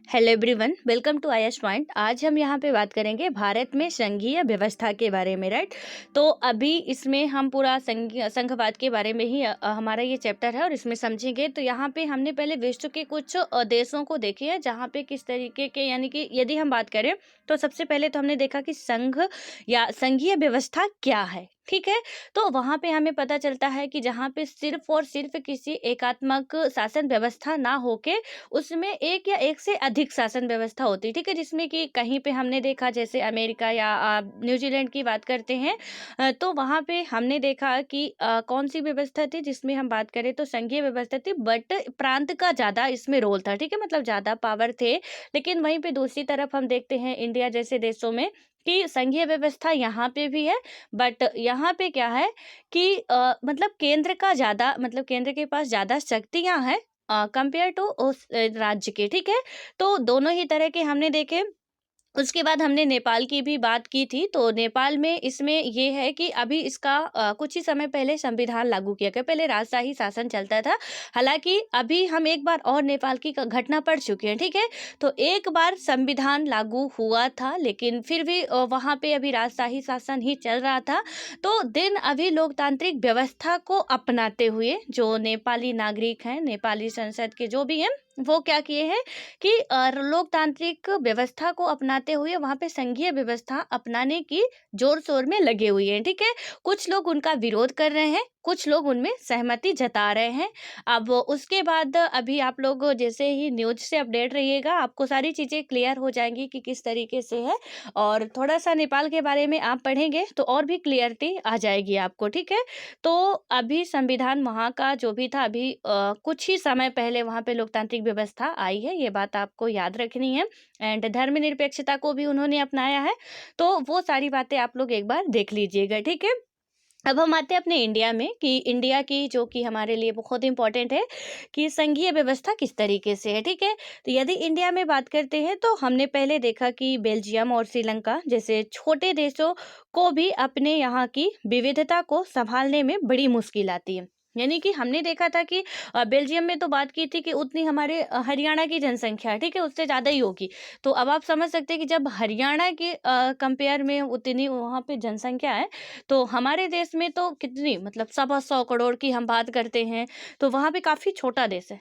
Hello everyone, welcome to IS point. आज हम यहाँ पे बात करेंगे भारत में संघीय व्यवस्था के बारे में, राइट। तो अभी इसमें हम पूरा संघवाद के बारे में ही हमारा ये चैप्टर है और इसमें समझेंगे। तो यहाँ पे हमने पहले विश्व के कुछ देशों को देखे हैं जहाँ पे किस तरीके के, यानी कि यदि हम बात करें तो सबसे पहले तो हमने देखा कि संघ या संघीय व्यवस्था क्या है, ठीक है। तो वहाँ पे हमें पता चलता है कि जहाँ पे सिर्फ और सिर्फ किसी एकात्मक शासन व्यवस्था ना होके उसमें एक या एक से अधिक शासन व्यवस्था होती है, ठीक है। जिसमें कि कहीं पे हमने देखा, जैसे अमेरिका या न्यूजीलैंड की बात करते हैं, तो वहाँ पे हमने देखा कि कौन सी व्यवस्था थी जिसमें हम बात करें तो संघीय व्यवस्था थी, बट प्रांत का ज़्यादा इसमें रोल था, ठीक है। मतलब ज़्यादा पावर थे। लेकिन वहीं पे दूसरी तरफ हम देखते हैं इंडिया जैसे देशों में कि संघीय व्यवस्था यहाँ पे भी है, बट यहाँ पे क्या है कि मतलब केंद्र का ज़्यादा, मतलब केंद्र के पास ज़्यादा शक्तियाँ हैं कंपेयर टू उस राज्य के, ठीक है। तो दोनों ही तरह के हमने देखे। उसके बाद हमने नेपाल की भी बात की थी। तो नेपाल में इसमें ये है कि अभी इसका कुछ ही समय पहले संविधान लागू किया गया। पहले राजशाही शासन चलता था। हालांकि अभी हम एक बार और नेपाल की घटना पढ़ चुके हैं, ठीक है। तो एक बार संविधान लागू हुआ था, लेकिन फिर भी वहाँ पे अभी राजशाही शासन ही चल रहा था। तो दिन अभी लोकतांत्रिक व्यवस्था को अपनाते हुए जो नेपाली नागरिक हैं, नेपाली संसद के जो भी हैं, वो क्या किए हैं कि लोकतांत्रिक व्यवस्था को अपनाते हुए वहाँ पे संघीय व्यवस्था अपनाने की जोर शोर में लगे हुए हैं, ठीक है। कुछ लोग उनका विरोध कर रहे हैं, कुछ लोग उनमें सहमति जता रहे हैं। अब उसके बाद अभी आप लोग जैसे ही न्यूज से अपडेट रहिएगा, आपको सारी चीज़ें क्लियर हो जाएंगी कि किस तरीके से है। और थोड़ा सा नेपाल के बारे में आप पढ़ेंगे तो और भी क्लियरिटी आ जाएगी आपको, ठीक है। तो अभी संविधान वहाँ का जो भी था, अभी कुछ ही समय पहले वहाँ पे लोकतांत्रिक व्यवस्था आई है, ये बात आपको याद रखनी है। एंड धर्मनिरपेक्षता को भी उन्होंने अपनाया है। तो वो सारी बातें आप लोग एक बार देख लीजिएगा, ठीक है। अब हम आते हैं अपने इंडिया में कि इंडिया की, जो कि हमारे लिए बहुत इंपॉर्टेंट है कि संघीय व्यवस्था किस तरीके से है, ठीक है। तो यदि इंडिया में बात करते हैं तो हमने पहले देखा कि बेल्जियम और श्रीलंका जैसे छोटे देशों को भी अपने यहाँ की विविधता को संभालने में बड़ी मुश्किल आती है। यानी कि हमने देखा था कि बेल्जियम में तो बात की थी कि उतनी हमारे हरियाणा की जनसंख्या है, ठीक है, उससे ज़्यादा ही होगी। तो अब आप समझ सकते हैं कि जब हरियाणा के कंपेयर में उतनी वहाँ पे जनसंख्या है, तो हमारे देश में तो कितनी, मतलब 125 करोड़ की हम बात करते हैं। तो वहाँ पे काफ़ी छोटा देश है,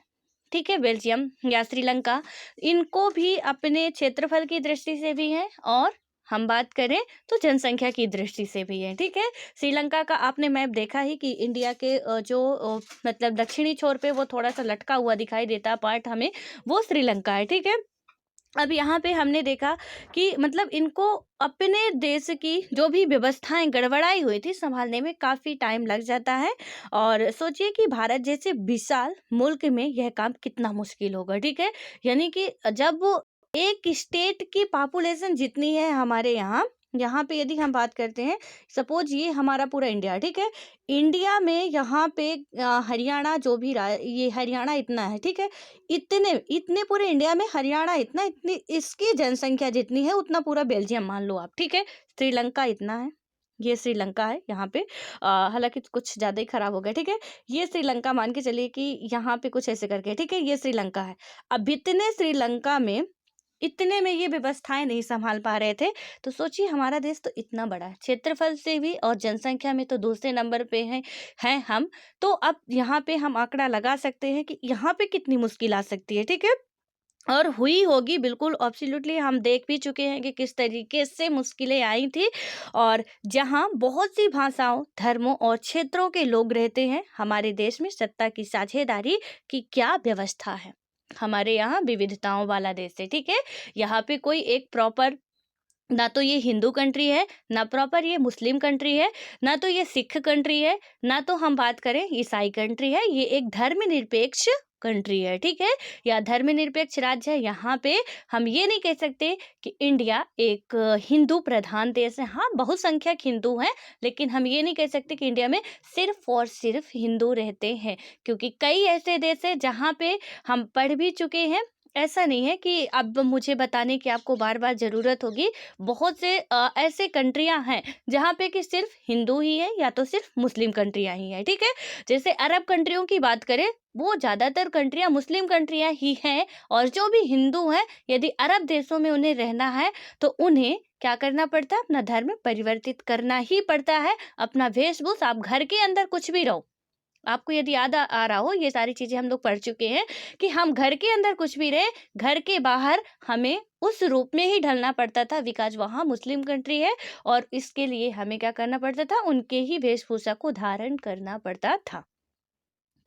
ठीक है, बेल्जियम या श्रीलंका। इनको भी अपने क्षेत्रफल की दृष्टि से भी है और हम बात करें तो जनसंख्या की दृष्टि से भी है, ठीक है। श्रीलंका का आपने मैप देखा ही कि इंडिया के जो मतलब दक्षिणी छोर पे वो थोड़ा सा लटका हुआ दिखाई देता पार्ट हमें, वो श्रीलंका है, ठीक है। अब यहाँ पे हमने देखा कि मतलब इनको अपने देश की जो भी व्यवस्थाएं गड़बड़ाई हुई थी संभालने में काफ़ी टाइम लग जाता है। और सोचिए कि भारत जैसे विशाल मुल्क में यह काम कितना मुश्किल होगा, ठीक है। यानी कि जब एक स्टेट की पॉपुलेशन जितनी है हमारे यहाँ, यहाँ पे यदि हम बात करते हैं, सपोज ये हमारा पूरा इंडिया, ठीक है। इंडिया में यहाँ पे हरियाणा जो भी ये हरियाणा इतना है, ठीक है। इतने इतने पूरे इंडिया में हरियाणा इतना, इतनी इसकी जनसंख्या जितनी है उतना पूरा बेल्जियम मान लो आप, ठीक है। श्रीलंका इतना है, ये श्रीलंका है यहाँ पे। हालांकि कुछ ज़्यादा ही खराब हो गया, ठीक है। ये श्रीलंका मान के चलिए कि यहाँ पे कुछ ऐसे करके, ठीक है, ये श्रीलंका है। अब इतने श्रीलंका में, इतने में ये व्यवस्थाएं नहीं संभाल पा रहे थे। तो सोचिए हमारा देश तो इतना बड़ा है क्षेत्रफल से भी और जनसंख्या में तो दूसरे नंबर पे हैं हम। तो अब यहाँ पे हम आंकड़ा लगा सकते हैं कि यहाँ पे कितनी मुश्किल आ सकती है, ठीक है। और हुई होगी, बिल्कुल एब्सोल्युटली, हम देख भी चुके हैं कि किस तरीके से मुश्किलें आई थी। और जहाँ बहुत सी भाषाओं, धर्मों और क्षेत्रों के लोग रहते हैं, हमारे देश में सत्ता की साझेदारी की क्या व्यवस्था है। हमारे यहाँ विविधताओं वाला देश है, ठीक है। यहाँ पे कोई एक प्रॉपर, ना तो ये हिंदू कंट्री है, ना प्रॉपर ये मुस्लिम कंट्री है, ना तो ये सिख कंट्री है, ना तो हम बात करें ईसाई कंट्री है। ये एक धर्मनिरपेक्ष कंट्री है, ठीक है, या धर्मनिरपेक्ष राज्य है। यहाँ पे हम ये नहीं कह सकते कि इंडिया एक हिंदू प्रधान देश है। हाँ, बहुसंख्यक हिंदू हैं, लेकिन हम ये नहीं कह सकते कि इंडिया में सिर्फ और सिर्फ हिंदू रहते हैं, क्योंकि कई ऐसे देश हैं जहाँ पे हम पढ़ भी चुके हैं ऐसा नहीं है कि अब मुझे बताने की आपको बार-बार ज़रूरत होगी। बहुत से ऐसे कंट्रियाँ हैं जहाँ पे कि सिर्फ़ हिंदू ही है या तो सिर्फ़ मुस्लिम कंट्रियाँ ही हैं, ठीक है? जैसे अरब कंट्रियों की बात करें, वो ज़्यादातर कंट्रियाँ मुस्लिम कंट्रियाँ ही हैं और जो भी हिंदू हैं, यदि अरब देशों में उन्हें रहना है, तो उन्हें क्या करना पड़ता है? अपना धर्म परिवर्तित करना ही पड़ता है। अपना वेशभूषा आप घर के अंदर कुछ भी रहो, आपको यदि याद आ रहा हो, ये सारी चीज़ें हम लोग पढ़ चुके हैं कि हम घर के अंदर कुछ भी रहे, घर के बाहर हमें उस रूप में ही ढलना पड़ता था, बिकॉज़ वहाँ मुस्लिम कंट्री है और इसके लिए हमें क्या करना पड़ता था? उनके ही वेशभूषा को धारण करना पड़ता था।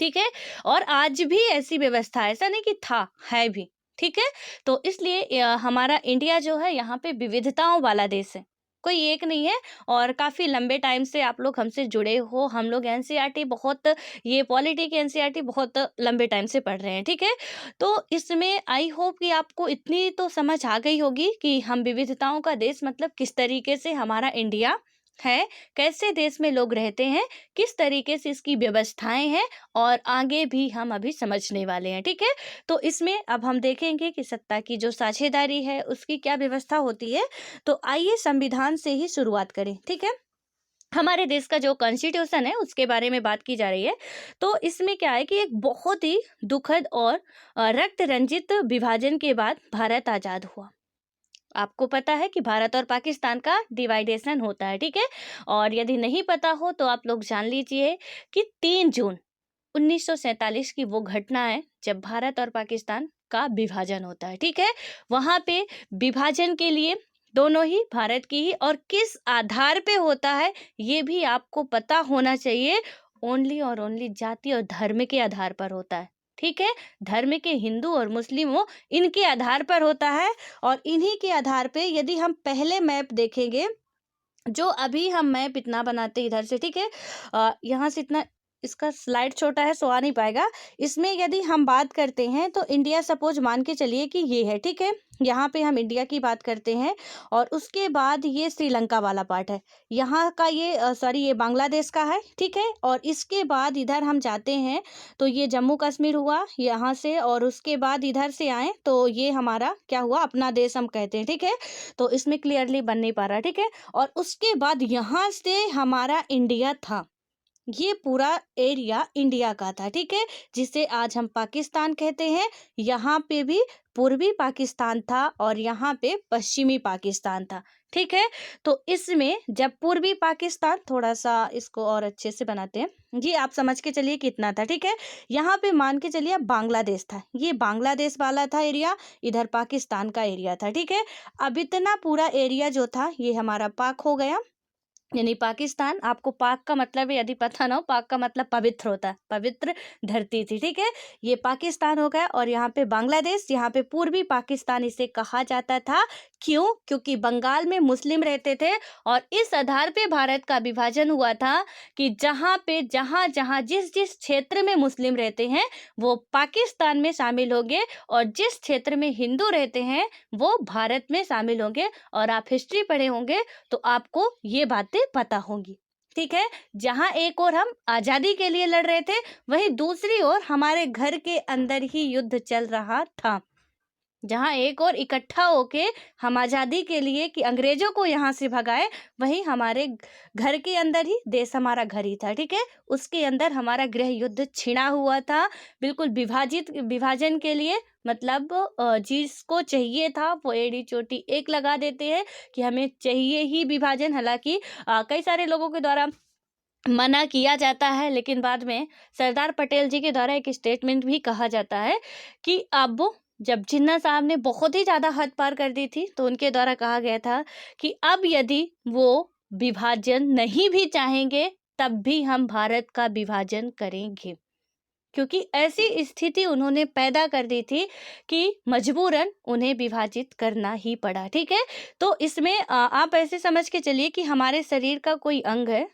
ठीक है? और आज भी ऐसी व्यवस्था है, ऐसा नहीं कि था, है भी। ठीक है? तो इसलिए हमारा इंडिया जो है यहाँ पे विविधताओं वाला देश है। कोई एक नहीं है और काफ़ी लंबे टाइम से आप लोग हमसे जुड़े हो। हम लोग एनसीईआरटी बहुत, ये पॉलिटी की एनसीईआरटी बहुत लंबे टाइम से पढ़ रहे हैं, ठीक है? तो इसमें आई होप कि आपको इतनी तो समझ आ गई होगी कि हम विविधताओं का देश मतलब किस तरीके से हमारा इंडिया है, कैसे देश में लोग रहते हैं, किस तरीके से इसकी व्यवस्थाएँ हैं और आगे भी हम अभी समझने वाले हैं, ठीक है? तो इसमें अब हम देखेंगे कि सत्ता की जो साझेदारी है, उसकी क्या व्यवस्था होती है। तो आइए संविधान से ही शुरुआत करें, ठीक है? हमारे देश का जो कॉन्स्टिट्यूशन है, उसके बारे में बात की जा रही है। तो इसमें क्या है कि एक बहुत ही दुखद और रक्त रंजित विभाजन के बाद भारत आज़ाद हुआ। आपको पता है कि भारत और पाकिस्तान का डिवाइडेशन होता है, ठीक है? और यदि नहीं पता हो तो आप लोग जान लीजिए कि 3 जून 1947 की वो घटना है जब भारत और पाकिस्तान का विभाजन होता है, ठीक है? वहाँ पे विभाजन के लिए दोनों ही भारत की ही और किस आधार पे होता है ये भी आपको पता होना चाहिए। ओनली और ओनली जाति और धर्म के आधार पर होता है, ठीक है? धर्म के हिंदू और मुस्लिम हो, इनके आधार पर होता है और इन्हीं के आधार पे यदि हम पहले मैप देखेंगे, जो अभी हम मैप इतना बनाते हैं इधर से, ठीक है? यहाँ से इतना, इसका स्लाइड छोटा है सो आ नहीं पाएगा। इसमें यदि हम बात करते हैं तो इंडिया सपोज मान के चलिए कि ये है, ठीक है? यहाँ पे हम इंडिया की बात करते हैं और उसके बाद ये श्रीलंका वाला पार्ट है। यहाँ का ये सॉरी ये बांग्लादेश का है, ठीक है? और इसके बाद इधर हम जाते हैं तो ये जम्मू कश्मीर हुआ यहाँ से और उसके बाद इधर से आए तो ये हमारा क्या हुआ? अपना देश हम कहते हैं, ठीक है? तो इसमें क्लियरली बन नहीं पा रहा, ठीक है? और उसके बाद यहाँ से हमारा इंडिया था। ये पूरा एरिया इंडिया का था, ठीक है? जिसे आज हम पाकिस्तान कहते हैं। यहाँ पे भी पूर्वी पाकिस्तान था और यहाँ पे पश्चिमी पाकिस्तान था, ठीक है? तो इसमें जब पूर्वी पाकिस्तान, थोड़ा सा इसको और अच्छे से बनाते हैं, ये आप समझ के चलिए कितना था, ठीक है? यहाँ पे मान के चलिए बांग्लादेश था, ये बांग्लादेश वाला था एरिया, इधर पाकिस्तान का एरिया था, ठीक है? अब इतना पूरा एरिया जो था ये हमारा पाक हो गया, यानी पाकिस्तान। आपको पाक का मतलब यदि पता ना हो, पाक का मतलब पवित्र होता है, पवित्र धरती थी, ठीक है? ये पाकिस्तान हो गया और यहाँ पे बांग्लादेश, यहाँ पे पूर्वी पाकिस्तान इसे कहा जाता था। क्यों? क्योंकि बंगाल में मुस्लिम रहते थे और इस आधार पे भारत का विभाजन हुआ था कि जहाँ पे जहाँ जहाँ जिस जिस क्षेत्र में मुस्लिम रहते हैं वो पाकिस्तान में शामिल होंगे और जिस क्षेत्र में हिंदू रहते हैं वो भारत में शामिल होंगे। और आप हिस्ट्री पढ़े होंगे तो आपको ये बातें पता होंगी, ठीक है? जहाँ एक ओर हम आज़ादी के लिए लड़ रहे थे, वहीं दूसरी ओर हमारे घर के अंदर ही युद्ध चल रहा था। जहाँ एक और इकट्ठा होके हम आज़ादी के लिए कि अंग्रेजों को यहाँ से भगाए, वहीं हमारे घर के अंदर ही देश हमारा घर ही था, ठीक है? उसके अंदर हमारा गृह युद्ध छिड़ा हुआ था, बिल्कुल विभाजन के लिए। मतलब जिसको चाहिए था वो एड़ी चोटी एक लगा देते हैं कि हमें चाहिए ही विभाजन। हालांकि कई सारे लोगों के द्वारा मना किया जाता है, लेकिन बाद में सरदार पटेल जी के द्वारा एक स्टेटमेंट भी कहा जाता है कि अब जब जिन्ना साहब ने बहुत ही ज़्यादा हद पार कर दी थी तो उनके द्वारा कहा गया था कि अब यदि वो विभाजन नहीं भी चाहेंगे तब भी हम भारत का विभाजन करेंगे, क्योंकि ऐसी स्थिति उन्होंने पैदा कर दी थी कि मजबूरन उन्हें विभाजित करना ही पड़ा, ठीक है? तो इसमें आप ऐसे समझ के चलिए कि हमारे शरीर का कोई अंग है,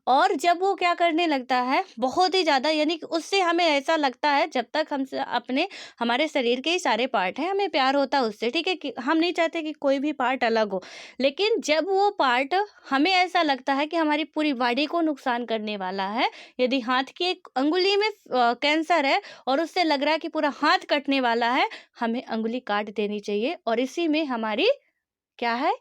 और जब वो क्या करने लगता है बहुत ही ज़्यादा, यानी कि उससे हमें ऐसा लगता है, जब तक हम अपने हमारे शरीर के ही सारे पार्ट हैं, हमें प्यार होता है उससे, ठीक है, कि हम नहीं चाहते कि कोई भी पार्ट अलग हो। लेकिन जब वो पार्ट हमें ऐसा लगता है कि हमारी पूरी बॉडी को नुकसान करने वाला है, यदि हाथ की एक अंगुली में कैंसर है और उससे लग रहा है कि पूरा हाथ कटने वाला है, हमें अंगुली काट देनी चाहिए। और इसी में हमारी क्या है,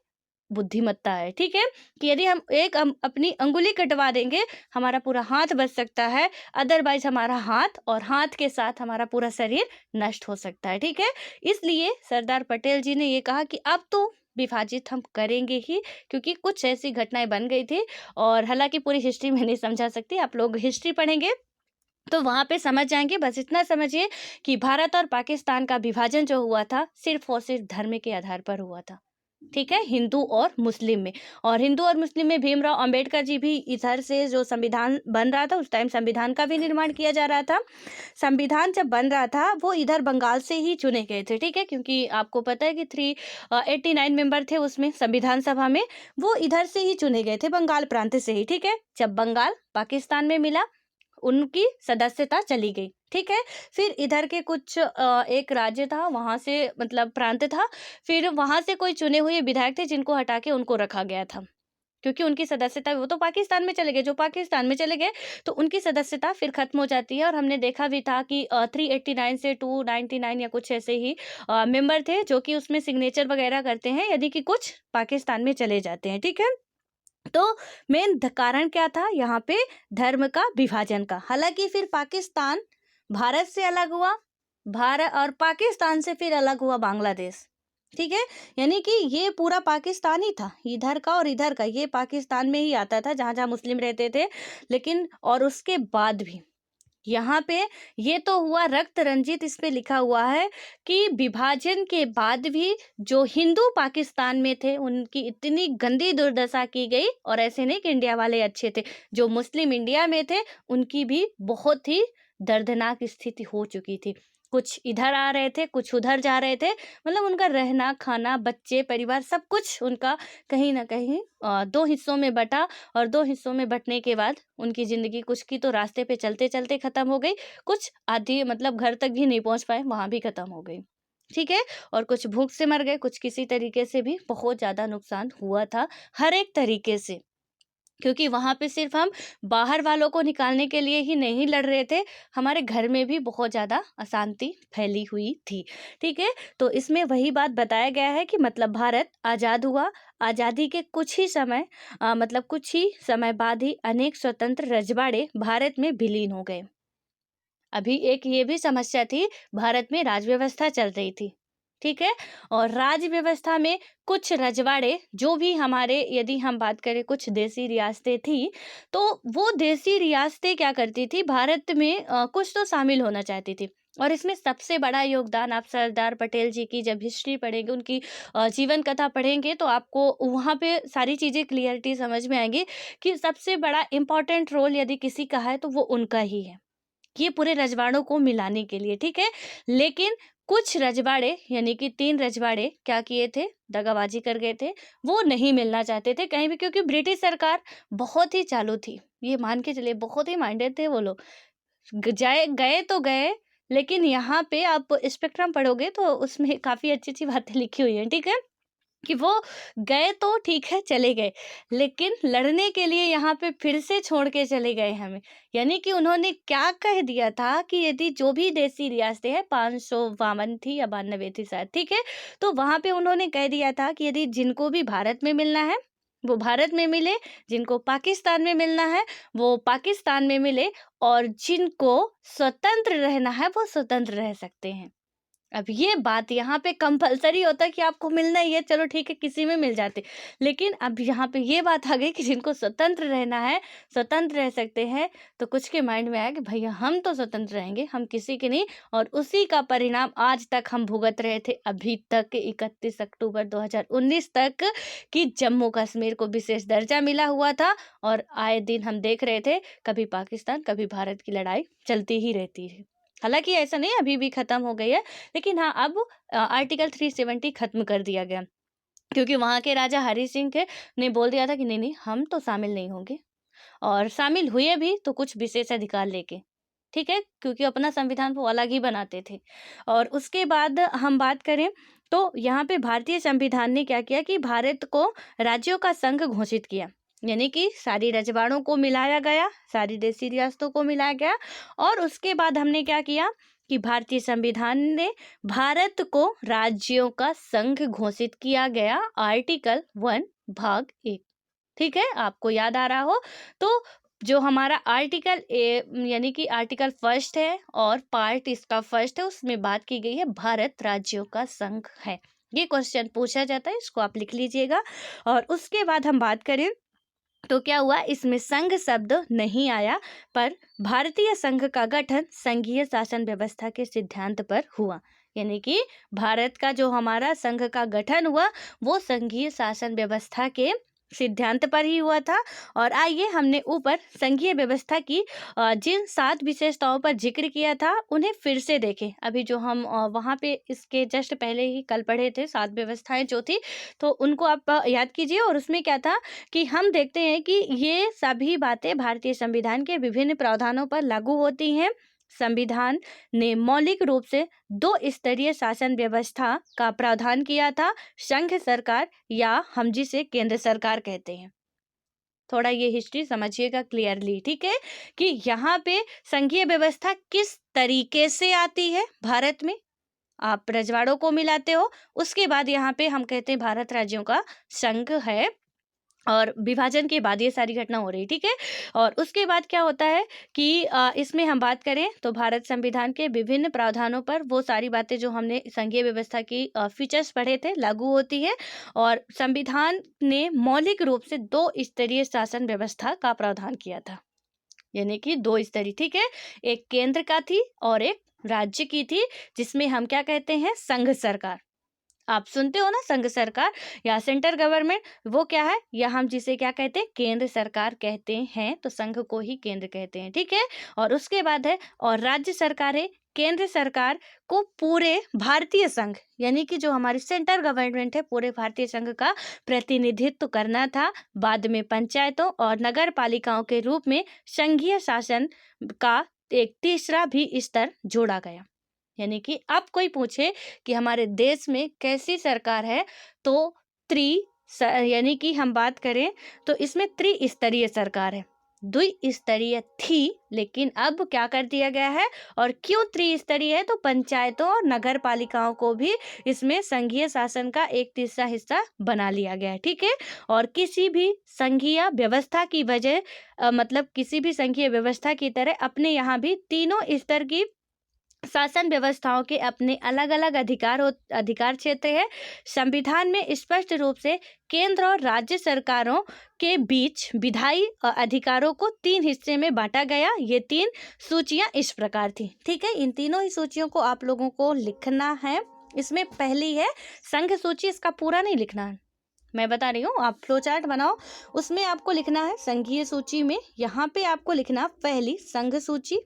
बुद्धिमत्ता है, ठीक है, कि यदि हम अपनी अंगुली कटवा देंगे, हमारा पूरा हाथ बच सकता है, अदरवाइज हमारा हाथ और हाथ के साथ हमारा पूरा शरीर नष्ट हो सकता है, ठीक है। इसलिए सरदार पटेल जी ने ये कहा कि अब तो विभाजित हम करेंगे ही, क्योंकि कुछ ऐसी घटनाएं बन गई थी। और हालांकि पूरी हिस्ट्री में नहीं समझा सकती, आप लोग हिस्ट्री पढ़ेंगे तो वहां पे समझ जाएंगे। बस इतना समझिए कि भारत और पाकिस्तान का विभाजन जो हुआ था, सिर्फ और सिर्फ धर्म के आधार पर हुआ था, ठीक है, हिंदू और मुस्लिम में। और हिंदू और मुस्लिम में भीमराव अंबेडकर जी भी इधर से, जो संविधान बन रहा था उस टाइम संविधान का भी निर्माण किया जा रहा था। संविधान जब बन रहा था वो इधर बंगाल से ही चुने गए थे, ठीक है, क्योंकि आपको पता है कि 389 मेंबर थे उसमें संविधान सभा में, वो इधर से ही चुने गए थे, बंगाल प्रांत से ही, ठीक है। जब बंगाल पाकिस्तान में मिला, उनकी सदस्यता चली गई, ठीक है। फिर इधर के कुछ एक राज्य था, वहां से मतलब प्रांत था, फिर वहां से कोई चुने हुए विधायक थे जिनको हटा के उनको रखा गया था, क्योंकि उनकी सदस्यता, वो तो पाकिस्तान में चले गए, जो पाकिस्तान में चले गए तो उनकी सदस्यता फिर खत्म हो जाती है। और हमने देखा भी था कि 389 से 299 या कुछ ऐसे ही मेंबर थे जो कि उसमें सिग्नेचर वगैरह करते हैं, यदि कि कुछ पाकिस्तान में चले जाते हैं, ठीक है। तो मेन कारण क्या था यहाँ पे, धर्म का विभाजन का। हालांकि फिर पाकिस्तान भारत से अलग हुआ, भारत और पाकिस्तान से फिर अलग हुआ बांग्लादेश, ठीक है। यानी कि ये पूरा पाकिस्तान ही था, इधर का और इधर का, ये पाकिस्तान में ही आता था जहां जहां मुस्लिम रहते थे। लेकिन और उसके बाद भी यहाँ पे ये तो हुआ रक्त रंजित, इस पे लिखा हुआ है कि विभाजन के बाद भी जो हिंदू पाकिस्तान में थे उनकी इतनी गंदी दुर्दशा की गई। और ऐसे नहीं कि इंडिया वाले अच्छे थे, जो मुस्लिम इंडिया में थे उनकी भी बहुत ही दर्दनाक स्थिति हो चुकी थी। कुछ इधर आ रहे थे, कुछ उधर जा रहे थे, मतलब उनका रहना खाना, बच्चे, परिवार, सब कुछ उनका कहीं ना कहीं दो हिस्सों में बटा। और दो हिस्सों में बंटने के बाद उनकी ज़िंदगी कुछ की तो रास्ते पे चलते-चलते ख़त्म हो गई, कुछ आधी मतलब घर तक भी नहीं पहुँच पाए, वहाँ भी ख़त्म हो गई, ठीक है? और कुछ भूख से मर गए, कुछ किसी तरीके से भी बहुत ज़्यादा नुकसान हुआ था, हर एक तरीके से। क्योंकि वहाँ पे सिर्फ़ हम बाहर वालों को निकालने के लिए ही नहीं लड़ रहे थे, हमारे घर में भी बहुत ज़्यादा अशांति फैली हुई थी, ठीक है? तो इसमें वही बात बताया गया है कि मतलब भारत आज़ाद हुआ, आज़ादी के कुछ ही समय मतलब कुछ ही समय बाद ही अनेक स्वतंत्र रजवाड़े भारत में विलीन हो गए। अभी एक ये भी समस्या थी, भारत में राज व्यवस्था चल रही थी, ठीक है। और राज व्यवस्था में कुछ रजवाड़े, जो भी हमारे, यदि हम बात करें कुछ देसी रियासतें थी, तो वो देसी रियासतें क्या करती थी, भारत में कुछ तो शामिल होना चाहती थी। और इसमें सबसे बड़ा योगदान आप सरदार पटेल जी की जब हिस्ट्री पढ़ेंगे, उनकी जीवन कथा पढ़ेंगे, तो आपको वहाँ पे सारी चीज़ें क्लियरिटी समझ में आएंगी कि सबसे बड़ा इम्पोर्टेंट रोल यदि किसी का है तो वो उनका ही है, ये पूरे रजवाड़ों को मिलाने के लिए, ठीक है। लेकिन कुछ रजवाड़े, यानी कि 3 रजवाड़े क्या किए थे, दगाबाजी कर गए थे, वो नहीं मिलना चाहते थे कहीं भी, क्योंकि ब्रिटिश सरकार बहुत ही चालू थी, ये मान के चलिए बहुत ही माइंडेड थे वो लोग। जाए गए तो गए, लेकिन यहाँ पे आप स्पेक्ट्रम पढ़ोगे तो उसमें काफ़ी अच्छी-अच्छी बातें लिखी हुई हैं, ठीक है। कि वो गए तो ठीक है चले गए, लेकिन लड़ने के लिए यहाँ पे फिर से छोड़ के चले गए हमें। यानी कि उन्होंने क्या कह दिया था कि यदि जो भी देसी रियासतें हैं, 552 थी या 92 थी शायद, ठीक है। तो वहाँ पे उन्होंने कह दिया था कि यदि जिनको भी भारत में मिलना है वो भारत में मिले, जिनको पाकिस्तान में मिलना है वो पाकिस्तान में मिले, और जिनको स्वतंत्र रहना है वो स्वतंत्र रह सकते हैं। अब ये बात यहाँ पे कंपल्सरी होता है कि आपको मिलना ही है, चलो ठीक है किसी में मिल जाते। लेकिन अब यहाँ पे ये बात आ गई कि जिनको स्वतंत्र रहना है, स्वतंत्र रह सकते हैं, तो कुछ के माइंड में आया कि भैया हम तो स्वतंत्र रहेंगे, हम किसी के नहीं। और उसी का परिणाम आज तक हम भुगत रहे थे, अभी तक 31 अक्टूबर 2019 तक, कि जम्मू कश्मीर को विशेष दर्जा मिला हुआ था। और आए दिन हम देख रहे थे, कभी पाकिस्तान कभी भारत की लड़ाई चलती ही रहती है। हालाँकि ऐसा नहीं है, अभी भी खत्म हो गई है, लेकिन हाँ, अब आर्टिकल 370 खत्म कर दिया गया, क्योंकि वहाँ के राजा हरि सिंह ने बोल दिया था कि नहीं नहीं, हम तो शामिल नहीं होंगे। और शामिल हुए भी तो कुछ विशेष अधिकार लेके, ठीक है, क्योंकि अपना संविधान वो अलग ही बनाते थे। और उसके बाद हम बात करें तो यहाँ पे भारतीय संविधान ने क्या किया कि भारत को राज्यों का संघ घोषित किया, यानी कि सारी रजवाड़ों को मिलाया गया, सारी देशी रियासतों को मिलाया गया। और उसके बाद हमने क्या किया कि भारतीय संविधान ने भारत को राज्यों का संघ घोषित किया गया, आर्टिकल 1 भाग 1। ठीक है, आपको याद आ रहा हो तो जो हमारा आर्टिकल यानी कि आर्टिकल फर्स्ट है और पार्ट इसका फर्स्ट है, उसमें बात की गई है भारत राज्यों का संघ है। ये क्वेश्चन पूछा जाता है, इसको आप लिख लीजिएगा। और उसके बाद हम बात करें तो क्या हुआ, इसमें संघ शब्द नहीं आया, पर भारतीय संघ का गठन संघीय शासन व्यवस्था के सिद्धांत पर हुआ, यानी कि भारत का जो हमारा संघ का गठन हुआ वो संघीय शासन व्यवस्था के सिद्धांत पर ही हुआ था। और आइए हमने ऊपर संघीय व्यवस्था की जिन 7 विशेषताओं पर जिक्र किया था उन्हें फिर से देखें। अभी जो हम वहाँ पे इसके जस्ट पहले ही कल पढ़े थे 7 व्यवस्थाएं जो थी, तो उनको आप याद कीजिए। और उसमें क्या था कि हम देखते हैं कि ये सभी बातें भारतीय संविधान के विभिन्न प्रावधानों पर लागू होती हैं। संविधान ने मौलिक रूप से 2 स्तरीय शासन व्यवस्था का प्रावधान किया था, संघ सरकार या हम जिसे केंद्र सरकार कहते हैं। थोड़ा ये हिस्ट्री समझिएगा क्लियरली, ठीक है, कि यहाँ पे संघीय व्यवस्था किस तरीके से आती है भारत में। आप रजवाड़ों को मिलाते हो, उसके बाद यहाँ पे हम कहते हैं भारत राज्यों का संघ है, और विभाजन के बाद ये सारी घटना हो रही, ठीक है। और उसके बाद क्या होता है कि इसमें हम बात करें तो भारत संविधान के विभिन्न प्रावधानों पर वो सारी बातें जो हमने संघीय व्यवस्था की फीचर्स पढ़े थे लागू होती है। और संविधान ने मौलिक रूप से 2 स्तरीय शासन व्यवस्था का प्रावधान किया था, यानी कि 2 स्तरीय, ठीक है, एक केंद्र का थी और एक राज्य की थी, जिसमें हम क्या कहते हैं, संघ सरकार। आप सुनते हो ना संघ सरकार या सेंट्रल गवर्नमेंट, वो क्या है, या हम जिसे क्या कहते हैं, केंद्र सरकार कहते हैं, तो संघ को ही केंद्र कहते हैं, ठीक है। और उसके बाद है और राज्य सरकार है। केंद्र सरकार को पूरे भारतीय संघ यानी कि जो हमारी सेंट्रल गवर्नमेंट है पूरे भारतीय संघ का प्रतिनिधित्व करना था। बाद में पंचायतों और नगर पालिकाओं के रूप में संघीय शासन का एक तीसरा भी स्तर जोड़ा गया। यानी कि अब कोई पूछे कि हमारे देश में कैसी सरकार है, तो यानी कि हम बात करें तो इसमें त्रिस्तरीय सरकार है। द्विस्तरीय थी, लेकिन अब क्या कर दिया गया है, और क्यों त्रिस्तरीय है, तो पंचायतों और नगर पालिकाओं को भी इसमें संघीय शासन का एक तीसरा हिस्सा बना लिया गया है, ठीक है। और किसी भी संघीय व्यवस्था की वजह मतलब किसी भी संघीय व्यवस्था की तरह अपने यहाँ भी तीनों स्तर की शासन व्यवस्थाओं के अपने अलग अलग अधिकार क्षेत्र है। संविधान में स्पष्ट रूप से केंद्र और राज्य सरकारों के बीच विधायी अधिकारों को 3 हिस्से में बांटा गया। ये 3 सूचियां इस प्रकार थी, ठीक है। इन तीनों ही सूचियों को आप लोगों को लिखना है। इसमें पहली है संघ सूची, इसका पूरा नहीं लिखना है, मैं बता रही हूँ, आप फ्लो चार्ट बनाओ, उसमें आपको लिखना है संघीय सूची में, यहाँ पे आपको लिखना पहली संघ सूची,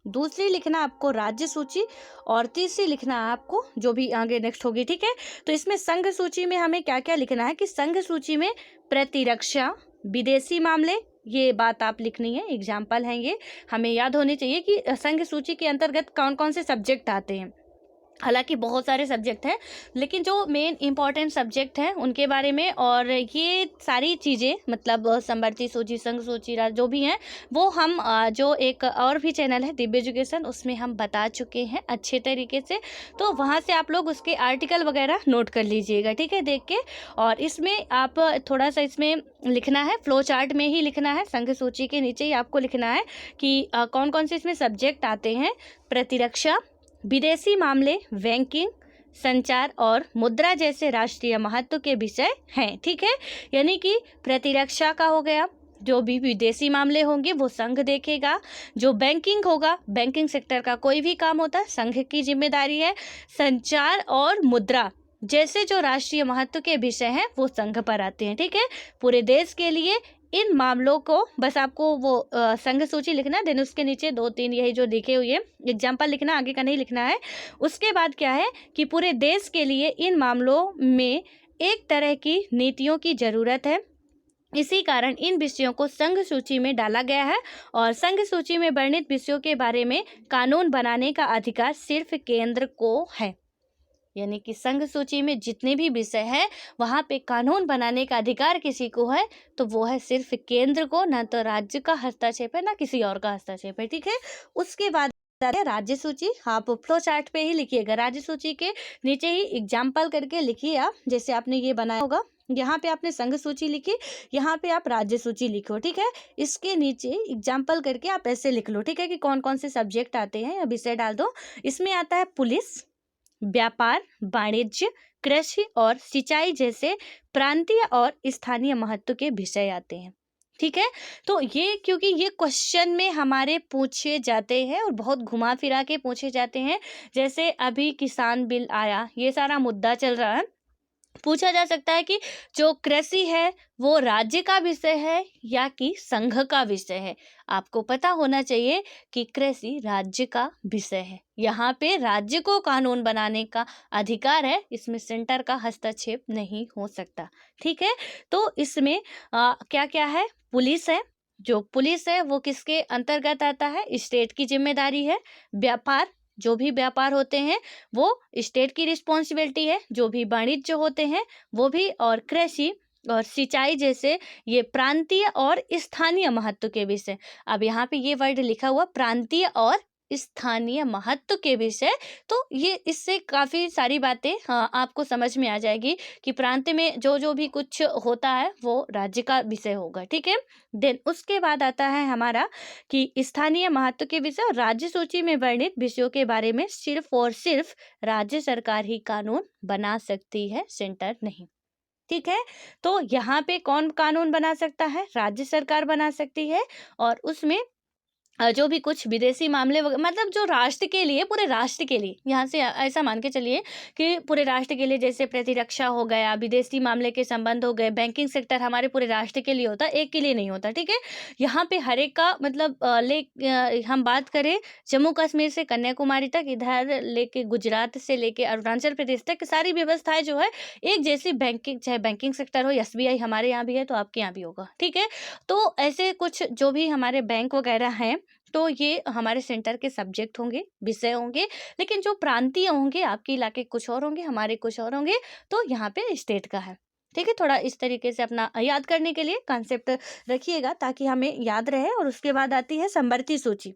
दूसरी लिखना आपको राज्य सूची, और तीसरी लिखना आपको जो भी आगे नेक्स्ट होगी, ठीक है। तो इसमें संघ सूची में हमें क्या क्या लिखना है कि संघ सूची में प्रतिरक्षा, विदेशी मामले, ये बात आप लिखनी है, एग्जाम्पल हैं ये, हमें याद होनी चाहिए कि संघ सूची के अंतर्गत कौन कौन से सब्जेक्ट आते हैं। हालांकि बहुत सारे सब्जेक्ट हैं, लेकिन जो मेन इंपॉर्टेंट सब्जेक्ट हैं उनके बारे में, और ये सारी चीज़ें मतलब समवर्ती सूची, संघ सूची, जो भी हैं वो हम जो एक और भी चैनल है दिव्य एजुकेशन, उसमें हम बता चुके हैं अच्छे तरीके से, तो वहाँ से आप लोग उसके आर्टिकल वगैरह नोट कर लीजिएगा, ठीक है, देख के। और इसमें आप थोड़ा सा इसमें लिखना है, फ्लो चार्ट में ही लिखना है, संघ सूची के नीचे ही आपको लिखना है कि कौन कौन से इसमें सब्जेक्ट आते हैं। प्रतिरक्षा, विदेशी मामले, बैंकिंग, संचार और मुद्रा जैसे राष्ट्रीय महत्व के विषय हैं, ठीक है। यानी कि प्रतिरक्षा का हो गया, जो भी विदेशी मामले होंगे वो संघ देखेगा, जो बैंकिंग होगा, बैंकिंग सेक्टर का कोई भी काम होता है संघ की जिम्मेदारी है, संचार और मुद्रा जैसे जो राष्ट्रीय महत्व के विषय हैं वो संघ पर आते हैं, ठीक है। पूरे देश के लिए इन मामलों को बस आपको वो संघ सूची लिखना, देन उसके नीचे 2-3 यही जो लिखे हुए एग्जाम्पल लिखना, आगे का नहीं लिखना है। उसके बाद क्या है कि पूरे देश के लिए इन मामलों में एक तरह की नीतियों की ज़रूरत है, इसी कारण इन विषयों को संघ सूची में डाला गया है और संघ सूची में वर्णित विषयों के बारे में कानून बनाने का अधिकार सिर्फ केंद्र को है। यानी कि संघ सूची में जितने भी विषय हैं वहाँ पे कानून बनाने का अधिकार किसी को है तो वो है सिर्फ केंद्र को, ना तो राज्य का हस्तक्षेप है ना किसी और का हस्तक्षेप है। ठीक है, उसके बाद राज्य सूची। आप फ्लो चार्ट पे ही लिखिएगा, राज्य सूची के नीचे ही एग्जाम्पल करके लिखिए आप, जैसे आपने ये बनाया होगा। यहाँ पे आपने संघ सूची लिखी, यहाँ पे आप राज्य सूची लिखो। ठीक है, इसके नीचे एग्जाम्पल करके आप ऐसे लिख लो। ठीक है, कि कौन कौन से सब्जेक्ट आते हैं, या विषय डाल दो। इसमें आता है पुलिस, व्यापार, वाणिज्य, कृषि और सिंचाई जैसे प्रांतीय और स्थानीय महत्व के विषय आते हैं। ठीक है, तो ये क्योंकि ये क्वेश्चन में हमारे पूछे जाते हैं और बहुत घुमा फिरा के पूछे जाते हैं। जैसे अभी किसान बिल आया, ये सारा मुद्दा चल रहा है, पूछा जा सकता है कि जो कृषि है वो राज्य का विषय है या कि संघ का विषय है। आपको पता होना चाहिए कि कृषि राज्य का विषय है, यहाँ पे राज्य को कानून बनाने का अधिकार है, इसमें सेंटर का हस्तक्षेप नहीं हो सकता। ठीक है, तो इसमें क्या क्या है, पुलिस है, जो पुलिस है वो किसके अंतर्गत आता है, स्टेट की जिम्मेदारी है। व्यापार, जो भी व्यापार होते हैं वो स्टेट की रिस्पॉन्सिबिलिटी है। जो भी वाणिज्य होते हैं वो भी, और कृषि और सिंचाई जैसे ये प्रांतीय और स्थानीय महत्व के विषय। अब यहाँ पे ये वर्ड लिखा हुआ प्रांतीय और स्थानीय महत्व के विषय, तो ये इससे काफ़ी सारी बातें आपको समझ में आ जाएगी कि प्रांत में जो जो भी कुछ होता है वो राज्य का विषय होगा। ठीक है, देन उसके बाद आता है हमारा कि स्थानीय महत्व के विषय और राज्य सूची में वर्णित विषयों के बारे में सिर्फ और सिर्फ राज्य सरकार ही कानून बना सकती है, सेंटर नहीं। ठीक है, तो यहाँ पे कौन कानून बना सकता है, राज्य सरकार बना सकती है। और उसमें जो भी कुछ विदेशी मामले मतलब जो राष्ट्र के लिए, पूरे राष्ट्र के लिए, यहाँ से ऐसा मान के चलिए कि पूरे राष्ट्र के लिए, जैसे प्रतिरक्षा हो गया, विदेशी मामले के संबंध हो गए, बैंकिंग सेक्टर हमारे पूरे राष्ट्र के लिए होता है, एक के लिए नहीं होता। ठीक है, यहाँ पे हर एक का मतलब हम बात करें जम्मू कश्मीर से कन्याकुमारी तक, इधर लेके गुजरात से लेके अरुणाचल प्रदेश तक सारी व्यवस्थाएं जो है एक जैसी, बैंकिंग चाहे बैंकिंग सेक्टर हो, SBI हमारे यहाँ भी है तो आपके यहाँ भी होगा। ठीक है, तो ऐसे कुछ जो भी हमारे बैंक वगैरह हैं तो ये हमारे सेंटर के सब्जेक्ट होंगे, विषय होंगे। लेकिन जो प्रांतीय होंगे, आपके इलाके कुछ और होंगे, हमारे कुछ और होंगे, तो यहाँ पे स्टेट का है। ठीक है, थोड़ा इस तरीके से अपना याद करने के लिए कॉन्सेप्ट रखिएगा ताकि हमें याद रहे। और उसके बाद आती है संवर्ती सूची।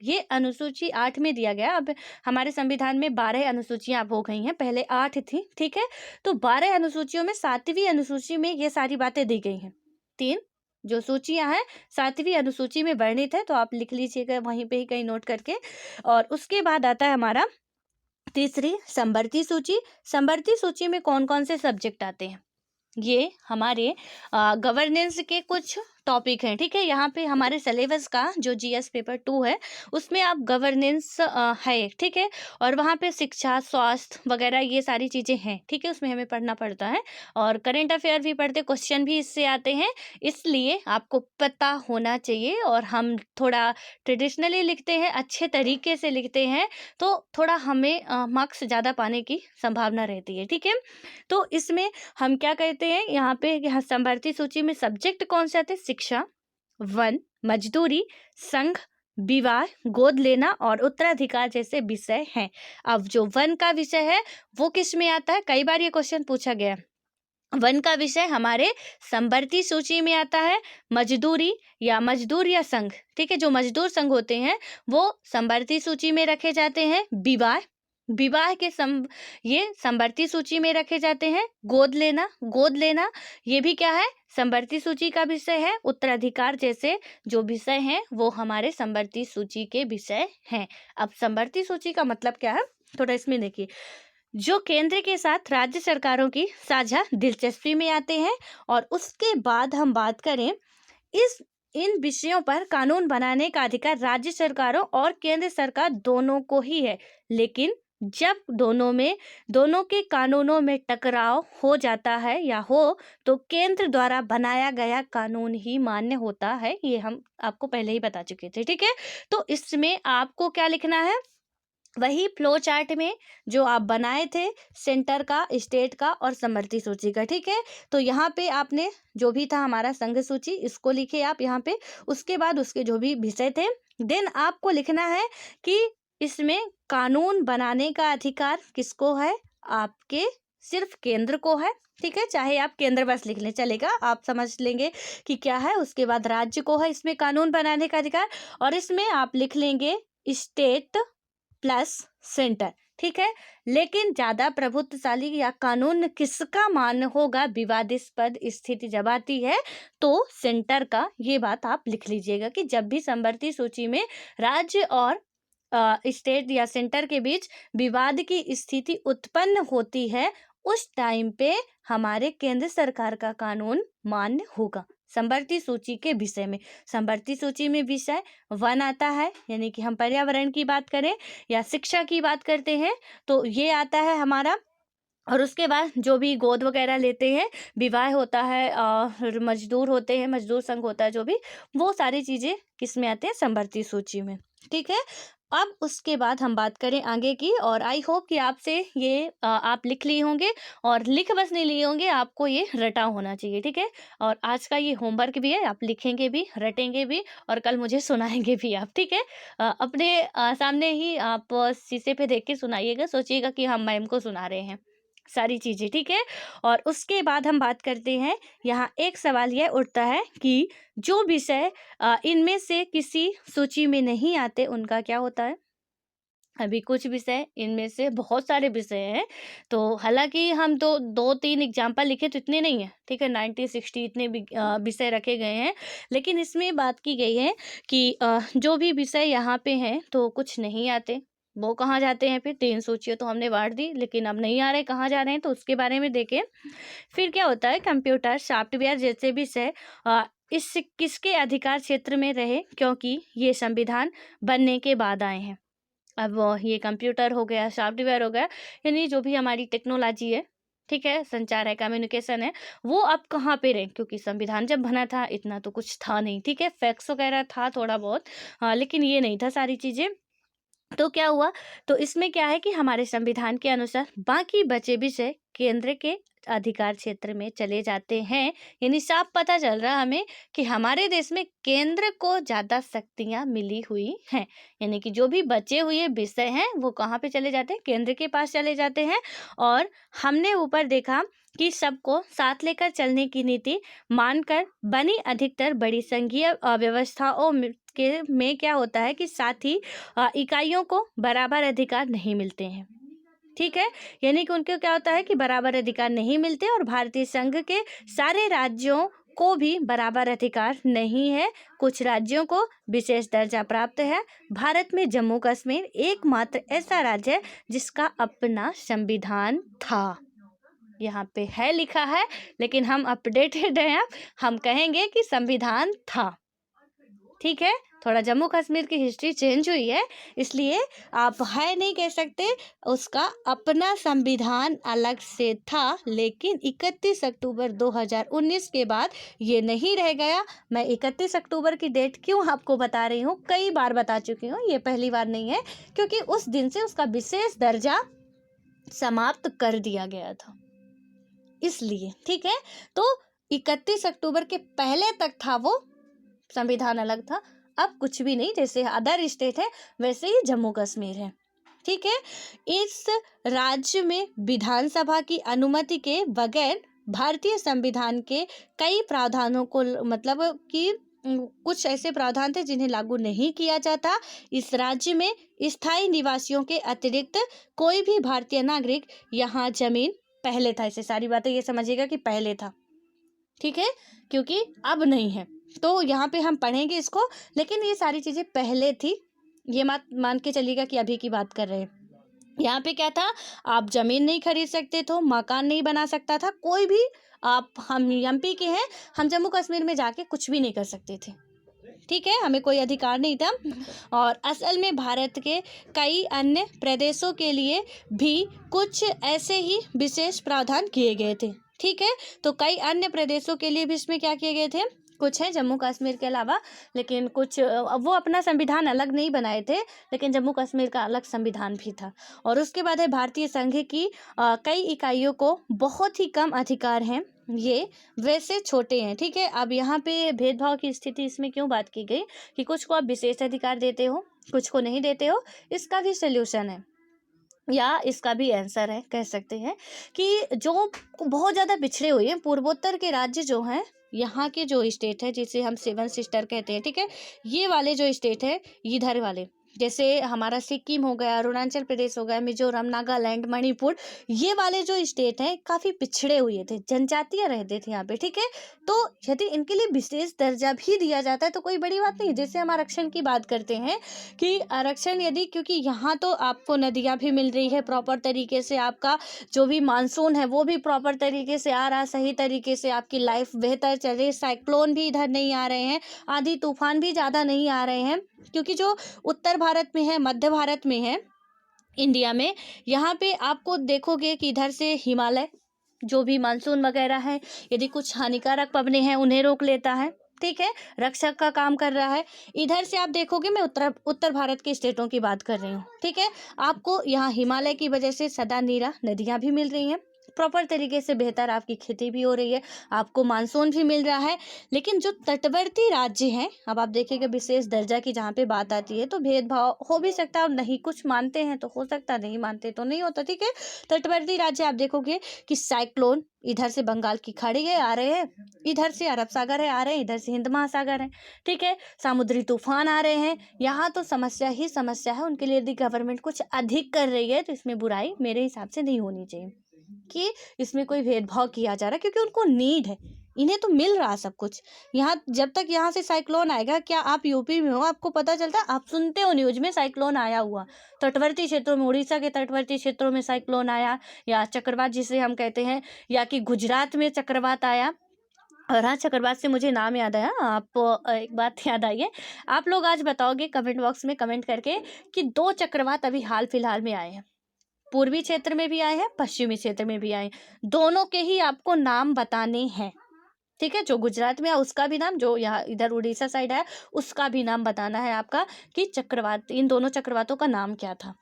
ये अनुसूची 8 में दिया गया। अब हमारे संविधान में 12 अनुसूचियां अब हो गई हैं, पहले 8 थी। ठीक है, तो 12 अनुसूचियों में 7वीं अनुसूची में ये सारी बातें दी गई हैं। 3 जो सूचियां हैं 7वीं अनुसूची में वर्णित है, तो आप लिख लीजिएगा वहीं पे ही कहीं नोट करके। और उसके बाद आता है हमारा तीसरी संवर्ती सूची। संवर्ती सूची में कौन कौन से सब्जेक्ट आते हैं, ये हमारे गवर्नेंस के कुछ टॉपिक हैं। ठीक है, यहाँ पे हमारे सिलेबस का जो GS पेपर 2 है उसमें आप गवर्नेंस है। ठीक है, और वहाँ पे शिक्षा, स्वास्थ्य वगैरह ये सारी चीज़ें हैं। ठीक है, उसमें हमें पढ़ना पड़ता है और करेंट अफेयर भी पढ़ते, क्वेश्चन भी इससे आते हैं, इसलिए आपको पता होना चाहिए। और हम थोड़ा ट्रेडिशनली लिखते हैं, अच्छे तरीके से लिखते हैं, तो थोड़ा हमें मार्क्स ज़्यादा पाने की संभावना रहती है। ठीक है, तो इसमें हम क्या कहते हैं, यहाँ पे यहाँ संवर्ती सूची में सब्जेक्ट कौन से आते हैं, शिक्षा, वन, मजदूरी, संघ, विवाह, गोद लेना और उत्तराधिकार जैसे विषय हैं। अब जो वन का विषय है वो किस में आता है, कई बार ये क्वेश्चन पूछा गया है। वन का विषय हमारे संवर्ती सूची में आता है। मजदूरी या मजदूर या संघ, ठीक है, जो मजदूर संघ होते हैं वो संवर्ती सूची में रखे जाते हैं। विवाह, विवाह के ये संवर्ती सूची में रखे जाते हैं। गोद लेना, गोद लेना ये भी क्या है, संवर्ती सूची का विषय है। उत्तराधिकार जैसे जो विषय हैं वो हमारे संवर्ती सूची के विषय हैं। अब संवर्ती सूची का मतलब क्या है, थोड़ा इसमें देखिए, जो केंद्र के साथ राज्य सरकारों की साझा दिलचस्पी में आते हैं। और उसके बाद हम बात करें, इन विषयों पर कानून बनाने का अधिकार राज्य सरकारों और केंद्र सरकार दोनों को ही है। लेकिन जब दोनों के कानूनों में टकराव हो जाता है या हो तो केंद्र द्वारा बनाया गया कानून ही मान्य होता है। ये हम आपको पहले ही बता चुके थे। ठीक है, तो इसमें आपको क्या लिखना है, वही फ्लो चार्ट में जो आप बनाए थे सेंटर का, स्टेट का और समवर्ती सूची का, ठीक है। तो यहाँ पे आपने जो भी था हमारा संघ सूची, इसको लिखे आप यहाँ पे। उसके बाद उसके जो भी विषय थे, देन आपको लिखना है कि इसमें कानून बनाने का अधिकार किसको है, आपके सिर्फ केंद्र को है, ठीक है। चाहे आप केंद्र बस लिख लें चलेगा, आप समझ लेंगे कि क्या है। उसके बाद राज्य को है इसमें कानून बनाने का अधिकार, और इसमें आप लिख लेंगे स्टेट प्लस सेंटर, ठीक है। लेकिन ज्यादा प्रभुत्वशाली या कानून किसका मान्य होगा विवादास्पद स्थिति जब आती है, तो सेंटर का। ये बात आप लिख लीजिएगा कि जब भी समवर्ती सूची में राज्य और स्टेट या सेंटर के बीच विवाद की स्थिति उत्पन्न होती है, उस टाइम पे हमारे केंद्र सरकार का कानून मान्य होगा समवर्ती सूची के विषय में। समवर्ती सूची में विषय 1 आता है, यानी कि हम पर्यावरण की बात करें या शिक्षा की बात करते हैं तो ये आता है हमारा। और उसके बाद जो भी गोद वगैरह लेते हैं, विवाह होता है और मजदूर होते हैं, मजदूर संघ होता है, जो भी वो सारी चीज़ें किस में आते हैं, समवर्ती सूची में, ठीक है। अब उसके बाद हम बात करें आगे की, और आई होप कि आपसे ये आप लिख लिए होंगे, और लिख बस नहीं लिए होंगे, आपको ये रटा होना चाहिए, ठीक है। और आज का ये होमवर्क भी है, आप लिखेंगे भी, रटेंगे भी, और कल मुझे सुनाएंगे भी आप, ठीक है। अपने सामने ही आप शीशे पे देख के सुनाइएगा, सोचिएगा कि हम मैम को सुना रहे हैं सारी चीज़ें, ठीक है। और उसके बाद हम बात करते हैं, यहाँ एक सवाल यह उठता है कि जो विषय इनमें से किसी सूची में नहीं आते उनका क्या होता है। अभी कुछ विषय, इनमें से बहुत सारे विषय हैं, तो हालांकि हम तो 2-3 एग्जाम्पल लिखे तो इतने नहीं है, ठीक है। 90-60 इतने विषय रखे गए हैं, लेकिन इसमें बात की गई है कि जो भी विषय यहाँ पे हैं तो कुछ नहीं आते, वो कहाँ जाते हैं फिर। 3 सूचियाँ तो हमने बांट दी, लेकिन अब नहीं आ रहे, कहाँ जा रहे हैं, तो उसके बारे में देखें। फिर क्या होता है, कंप्यूटर सॉफ्टवेयर जैसे विषय इस किसके अधिकार क्षेत्र में रहे, क्योंकि ये संविधान बनने के बाद आए हैं। अब ये कंप्यूटर हो गया, सॉफ्टवेयर हो गया, यानी जो भी हमारी टेक्नोलॉजी है, ठीक है, संचार है, कम्युनिकेशन है, वो अब कहाँ पे रहे, क्योंकि संविधान जब बना था इतना तो कुछ था नहीं, ठीक है। फैक्स वगैरह था थोड़ा बहुत, लेकिन ये नहीं था सारी चीज़ें। तो क्या हुआ, तो इसमें क्या है कि हमारे संविधान के अनुसार बाकी बचे विषय केंद्र के अधिकार क्षेत्र में चले जाते हैं। यानी साफ पता चल रहा हमें कि हमारे देश में केंद्र को ज़्यादा शक्तियाँ मिली हुई हैं, यानी कि जो भी बचे हुए विषय हैं वो कहाँ पे चले जाते हैं, केंद्र के पास चले जाते हैं। और हमने ऊपर देखा कि सबको साथ लेकर चलने की नीति मानकर बनी अधिकतर बड़ी संघीय व्यवस्थाओं में क्या होता है कि साथ ही इकाइयों को बराबर अधिकार नहीं मिलते हैं, ठीक है। यानी कि उनको क्या होता है कि बराबर अधिकार नहीं मिलते, और भारतीय संघ के सारे राज्यों को भी बराबर अधिकार नहीं है। कुछ राज्यों को विशेष दर्जा प्राप्त है। भारत में जम्मू कश्मीर एकमात्र ऐसा राज्य है जिसका अपना संविधान था। यहाँ पे है लिखा है, लेकिन हम अपडेटेड हैं, हम कहेंगे कि संविधान था, ठीक है। थोड़ा जम्मू कश्मीर की हिस्ट्री चेंज हुई है, इसलिए आप है नहीं कह सकते, उसका अपना संविधान अलग से था। लेकिन 31 अक्टूबर 2019 के बाद ये नहीं रह गया। मैं 31 अक्टूबर की डेट क्यों आपको बता रही हूँ, कई बार बता चुकी हूँ, ये पहली बार नहीं है, क्योंकि उस दिन से उसका विशेष दर्जा समाप्त कर दिया गया था, इसलिए, ठीक है। तो 31 अक्टूबर के पहले तक था वो संविधान अलग था, अब कुछ भी नहीं, जैसे अदर स्टेट है वैसे ही जम्मू कश्मीर है, ठीक है। इस राज्य में विधानसभा की अनुमति के बगैर भारतीय संविधान के कई प्रावधानों को, मतलब कि कुछ ऐसे प्रावधान थे जिन्हें लागू नहीं किया जाता। इस राज्य में स्थायी निवासियों के अतिरिक्त कोई भी भारतीय नागरिक यहाँ जमीन, पहले था, ऐसे सारी बातें ये समझिएगा कि पहले था, ठीक है, क्योंकि अब नहीं है। तो यहाँ पे हम पढ़ेंगे इसको, लेकिन ये सारी चीज़ें पहले थी, ये मत मान के चलिएगा कि अभी की बात कर रहे हैं। यहाँ पे क्या था, आप ज़मीन नहीं खरीद सकते थे, मकान नहीं बना सकता था कोई भी। आप, हम एमपी के हैं, हम जम्मू कश्मीर में जाके कुछ भी नहीं कर सकते थे, ठीक है, हमें कोई अधिकार नहीं था। और असल में भारत के कई अन्य प्रदेशों के लिए भी कुछ ऐसे ही विशेष प्रावधान किए गए थे, ठीक है। तो कई अन्य प्रदेशों के लिए भी इसमें क्या किए गए थे, कुछ हैं जम्मू कश्मीर के अलावा, लेकिन कुछ वो अपना संविधान अलग नहीं बनाए थे, लेकिन जम्मू कश्मीर का अलग संविधान भी था। और उसके बाद है भारतीय संघ की कई इकाइयों को बहुत ही कम अधिकार हैं, ये वैसे छोटे हैं, ठीक है। अब यहाँ पे भेदभाव की स्थिति इसमें क्यों बात की गई कि कुछ को आप विशेष अधिकार देते हो, कुछ को नहीं देते हो, इसका भी सोल्यूशन है या इसका भी आंसर है, कह सकते हैं कि जो बहुत ज़्यादा पिछड़े हुए हैं पूर्वोत्तर के राज्य जो हैं, यहाँ के जो स्टेट है जिसे हम सेवन सिस्टर कहते हैं, ठीक है, ये वाले जो स्टेट है इधर वाले, जैसे हमारा सिक्किम हो गया, अरुणाचल प्रदेश हो गया, मिजोरम, नागालैंड, मणिपुर, ये वाले जो स्टेट हैं काफ़ी पिछड़े हुए थे, जनजातियाँ रहते थे यहाँ पे, ठीक है। तो यदि इनके लिए विशेष दर्जा भी दिया जाता है तो कोई बड़ी बात नहीं। जैसे हम आरक्षण की बात करते हैं कि आरक्षण यदि, क्योंकि यहाँ तो आपको नदियाँ भी मिल रही है प्रॉपर तरीके से, आपका जो भी मानसून है वो भी प्रॉपर तरीके से आ रहा, सही तरीके से आपकी लाइफ बेहतर चल रही, साइक्लोन भी इधर नहीं आ रहे हैं, आंधी तूफान भी ज़्यादा नहीं आ रहे हैं, क्योंकि जो उत्तर भारत में है, मध्य भारत में है, इंडिया में, यहाँ पे आपको देखोगे कि इधर से हिमालय जो भी मानसून वगैरह है, यदि कुछ हानिकारक पवने हैं उन्हें रोक लेता है, ठीक है, रक्षक का काम कर रहा है। इधर से आप देखोगे, मैं उत्तर भारत के स्टेटों की बात कर रही हूँ, ठीक है, आपको यहाँ हिमालय की वजह से सदा नीरा नदियाँ भी मिल रही हैं, प्रॉपर तरीके से बेहतर आपकी खेती भी हो रही है, आपको मानसून भी मिल रहा है। लेकिन जो तटवर्ती राज्य हैं, अब आप देखिएगा विशेष दर्जा की जहाँ पे बात आती है तो भेदभाव हो भी सकता है, और नहीं कुछ मानते हैं तो हो सकता है, नहीं मानते तो नहीं होता, ठीक है। तटवर्ती राज्य आप देखोगे कि साइक्लोन इधर से बंगाल की खाड़ी है आ रहे हैं, इधर से अरब सागर है आ रहे हैं, इधर से हिंद महासागर है, ठीक है, समुद्री तूफान आ रहे हैं, यहाँ तो समस्या ही समस्या है उनके लिए। यदि गवर्नमेंट कुछ अधिक कर रही है तो इसमें बुराई मेरे हिसाब से नहीं होनी चाहिए कि इसमें कोई भेदभाव किया जा रहा है, क्योंकि उनको नीड है, इन्हें तो मिल रहा सब कुछ। यहाँ जब तक यहाँ से साइक्लोन आएगा, क्या आप यूपी में हो, आपको पता चलता है, आप सुनते हो न्यूज में साइक्लोन आया हुआ, तटवर्ती क्षेत्रों में, उड़ीसा के तटवर्ती क्षेत्रों में साइक्लोन आया, या चक्रवात जिसे हम कहते हैं, या कि गुजरात में चक्रवात आया। और हाँ, चक्रवात से मुझे नाम याद आया, आप एक बात याद आई है, आप लोग आज बताओगे कमेंट बॉक्स में कमेंट करके कि 2 चक्रवात अभी हाल फिलहाल में आए हैं, पूर्वी क्षेत्र में भी आए हैं, पश्चिमी क्षेत्र में भी आए हैं, दोनों के ही आपको नाम बताने हैं, ठीक है। जो गुजरात में है उसका भी नाम, जो यहाँ इधर उड़ीसा साइड है उसका भी नाम बताना है आपका कि चक्रवात, इन दोनों चक्रवातों का नाम क्या था,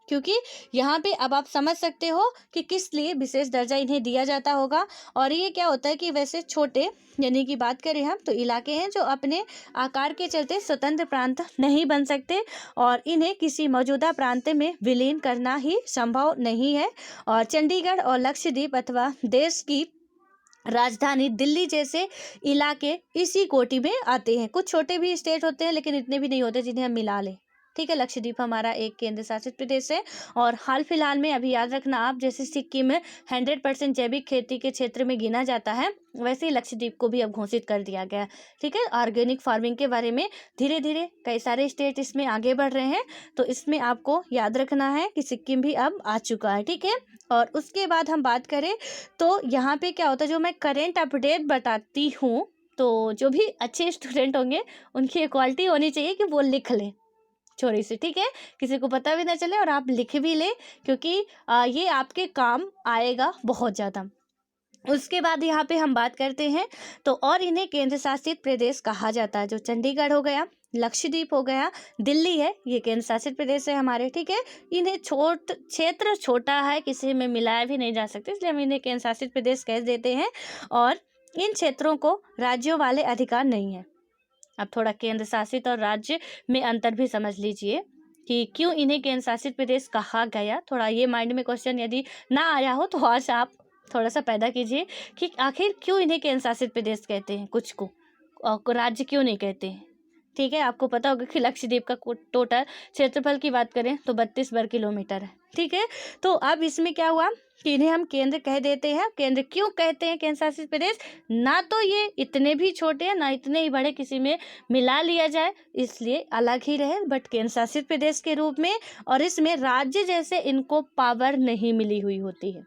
क्योंकि यहाँ पे अब आप समझ सकते हो कि किस लिए विशेष दर्जा इन्हें दिया जाता होगा। और ये क्या होता है कि वैसे छोटे, यानी कि बात करें हम तो इलाके हैं जो अपने आकार के चलते स्वतंत्र प्रांत नहीं बन सकते, और इन्हें किसी मौजूदा प्रांत में विलीन करना ही संभव नहीं है। और चंडीगढ़ और लक्षद्वीप अथवा देश की राजधानी दिल्ली जैसे इलाके इसी कोटि में आते हैं। कुछ छोटे भी स्टेट होते हैं लेकिन इतने भी नहीं होते जिन्हें हम मिला लें, ठीक है। लक्षद्वीप हमारा एक केंद्र शासित प्रदेश है, और हाल फिलहाल में अभी याद रखना आप, जैसे सिक्किम में 100% जैविक खेती के क्षेत्र में गिना जाता है, वैसे ही लक्षद्वीप को भी अब घोषित कर दिया गया, ठीक है। ऑर्गेनिक फार्मिंग के बारे में धीरे धीरे कई सारे स्टेट इसमें आगे बढ़ रहे हैं, तो इसमें आपको याद रखना है कि सिक्किम भी अब आ चुका है, ठीक है। और उसके बाद हम बात करें तो यहाँ पे क्या होता है, जो मैं करेंट अपडेट बताती हूँ, तो जो भी अच्छे स्टूडेंट होंगे उनकी ये क्वालिटी होनी चाहिए कि वो लिख लें छोटी सी, ठीक है, किसी को पता भी ना चले और आप लिख भी लें, क्योंकि ये आपके काम आएगा बहुत ज़्यादा। उसके बाद यहाँ पे हम बात करते हैं तो, और इन्हें केंद्र शासित प्रदेश कहा जाता है, जो चंडीगढ़ हो गया, लक्षद्वीप हो गया, दिल्ली है, ये केंद्र शासित प्रदेश है हमारे, ठीक है। इन्हें क्षेत्र छोटा है, किसी में मिलाया भी नहीं जा सकता, इसलिए हम इन्हें केंद्र शासित प्रदेश कह देते हैं। और इन क्षेत्रों को राज्यों वाले अधिकार नहीं है। अब थोड़ा केंद्र शासित और राज्य में अंतर भी समझ लीजिए कि क्यों इन्हें केंद्र शासित प्रदेश कहा गया। थोड़ा ये माइंड में क्वेश्चन यदि ना आया हो तो आज आप थोड़ा सा पैदा कीजिए कि आखिर क्यों इन्हें केंद्र शासित प्रदेश कहते हैं, कुछ को और राज्य क्यों नहीं कहते हैं, ठीक है। आपको पता होगा कि लक्षद्वीप का टोटल क्षेत्रफल की बात करें तो 32 वर्ग किलोमीटर है, ठीक है। तो अब इसमें क्या हुआ कि इन्हें हम केंद्र कह देते हैं। केंद्र क्यों कहते हैं केंद्र शासित प्रदेश, ना तो ये इतने भी छोटे हैं ना इतने ही बड़े, किसी में मिला लिया जाए इसलिए अलग ही रहे, बट केंद्र शासित प्रदेश के रूप में, और इसमें राज्य जैसे इनको पावर नहीं मिली हुई होती है,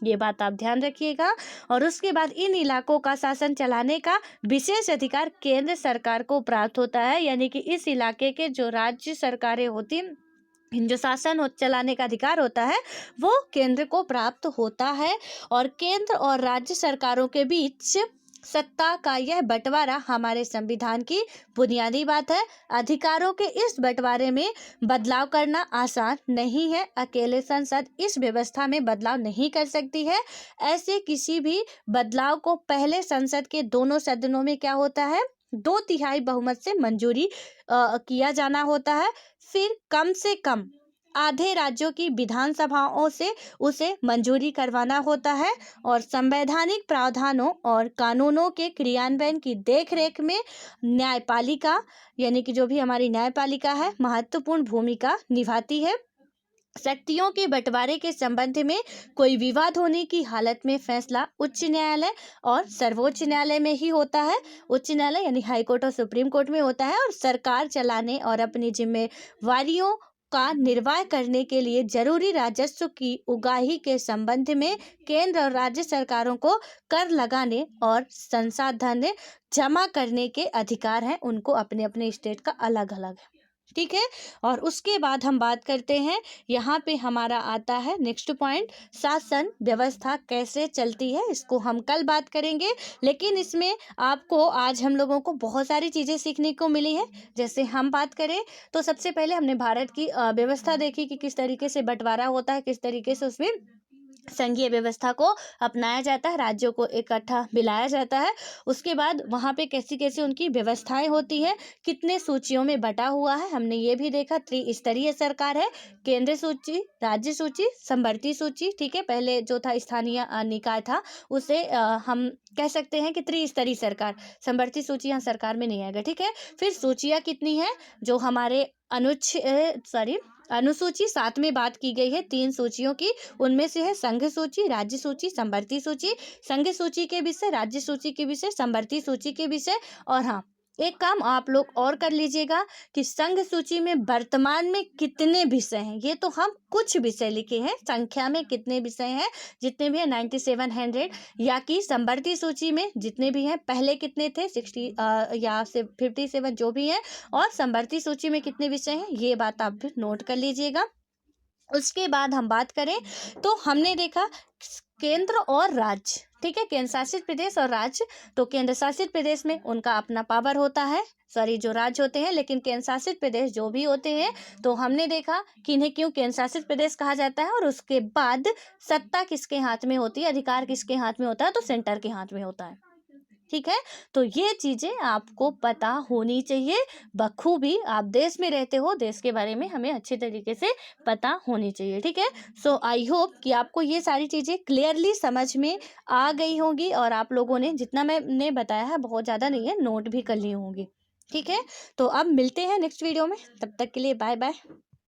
ये बात आप ध्यान रखिएगा। और उसके बाद इन इलाकों का शासन चलाने का विशेष अधिकार केंद्र सरकार को प्राप्त होता है, यानी कि इस इलाके के जो राज्य सरकारें होती हैं, जो शासन चलाने का अधिकार होता है वो केंद्र को प्राप्त होता है। और केंद्र और राज्य सरकारों के बीच सत्ता का यह बंटवारा हमारे संविधान की बुनियादी बात है। अधिकारों के इस बंटवारे में बदलाव करना आसान नहीं है। अकेले संसद इस व्यवस्था में बदलाव नहीं कर सकती है। ऐसे किसी भी बदलाव को पहले संसद के दोनों सदनों में क्या होता है, 2/3 बहुमत से मंजूरी किया जाना होता है। फिर कम से कम आधे राज्यों की विधानसभाओं से उसे मंजूरी करवाना होता है और संवैधानिक प्रावधानों और कानूनों के क्रियान्वयन की देखरेख में न्यायपालिका, यानी कि जो भी हमारी न्यायपालिका है, महत्वपूर्ण भूमिका निभाती है। शक्तियों के बंटवारे के संबंध में कोई विवाद होने की हालत में फैसला उच्च न्यायालय और सर्वोच्च न्यायालय में ही होता है। उच्च न्यायालय यानी हाई कोर्ट और सुप्रीम कोर्ट में होता है। और सरकार चलाने और अपनी जिम्मेवारियों का निर्वाह करने के लिए जरूरी राजस्व की उगाही के संबंध में केंद्र और राज्य सरकारों को कर लगाने और संसाधन जमा करने के अधिकार हैं। उनको अपने अपने स्टेट का अलग अलग है, ठीक है। और उसके बाद हम बात करते हैं, यहाँ पे हमारा आता है नेक्स्ट पॉइंट, शासन व्यवस्था कैसे चलती है। इसको हम कल बात करेंगे, लेकिन इसमें आपको आज हम लोगों को बहुत सारी चीज़ें सीखने को मिली है। जैसे हम बात करें तो सबसे पहले हमने भारत की व्यवस्था देखी कि किस तरीके से बंटवारा होता है, किस तरीके से उसमें संघीय व्यवस्था को अपनाया जाता है, राज्यों को इकट्ठा मिलाया जाता है। उसके बाद वहाँ पे कैसी कैसी उनकी व्यवस्थाएं होती है, कितने सूचियों में बटा हुआ है, हमने ये भी देखा। त्रिस्तरीय सरकार है, केंद्र सूची, राज्य सूची, समवर्ती सूची, ठीक है। पहले जो था स्थानीय निकाय था, उसे हम कह सकते हैं कि त्रिस्तरीय सरकार। समवर्ती सूची यहाँ सरकार में नहीं आएगा, ठीक है। फिर सूचियाँ कितनी है, जो हमारे अनुसूची 7 में बात की गई है 3 सूचियों की। उनमें से है संघ सूची, राज्य सूची, समवर्ती सूची। संघ सूची के विषय, राज्य सूची के विषय, समवर्ती सूची के विषय। और हाँ, एक काम आप लोग और कर लीजिएगा कि संघ सूची में वर्तमान में कितने विषय हैं। ये तो हम कुछ विषय लिखे हैं, संख्या में कितने विषय हैं, जितने भी हैं 9700, या कि समवर्ती सूची में जितने भी हैं पहले कितने थे 60 या 57 जो भी हैं, और समवर्ती सूची में कितने विषय हैं, ये बात आप भी नोट कर लीजिएगा। उसके बाद हम बात करें तो हमने देखा केंद्र और राज्य, ठीक है, केंद्र शासित प्रदेश और राज्य। तो केंद्र शासित प्रदेश में उनका अपना पावर होता है, जो राज्य होते हैं, लेकिन केंद्र शासित प्रदेश जो भी होते हैं, तो हमने देखा कि इन्हें क्यों केंद्र शासित प्रदेश कहा जाता है। और उसके बाद सत्ता किसके हाथ में होती है, अधिकार किसके हाथ में होता है, तो सेंटर के हाथ में होता है, ठीक है। तो ये चीजें आपको पता होनी चाहिए बखूबी। आप देश में रहते हो, देश के बारे में हमें अच्छे तरीके से पता होनी चाहिए, ठीक है। सो आई होप कि आपको ये सारी चीजें क्लियरली समझ में आ गई होंगी, और आप लोगों ने जितना मैंने बताया है बहुत ज़्यादा नहीं है, नोट भी कर ली होंगी, ठीक है। तो अब मिलते हैं नेक्स्ट वीडियो में, तब तक के लिए बाय बाय।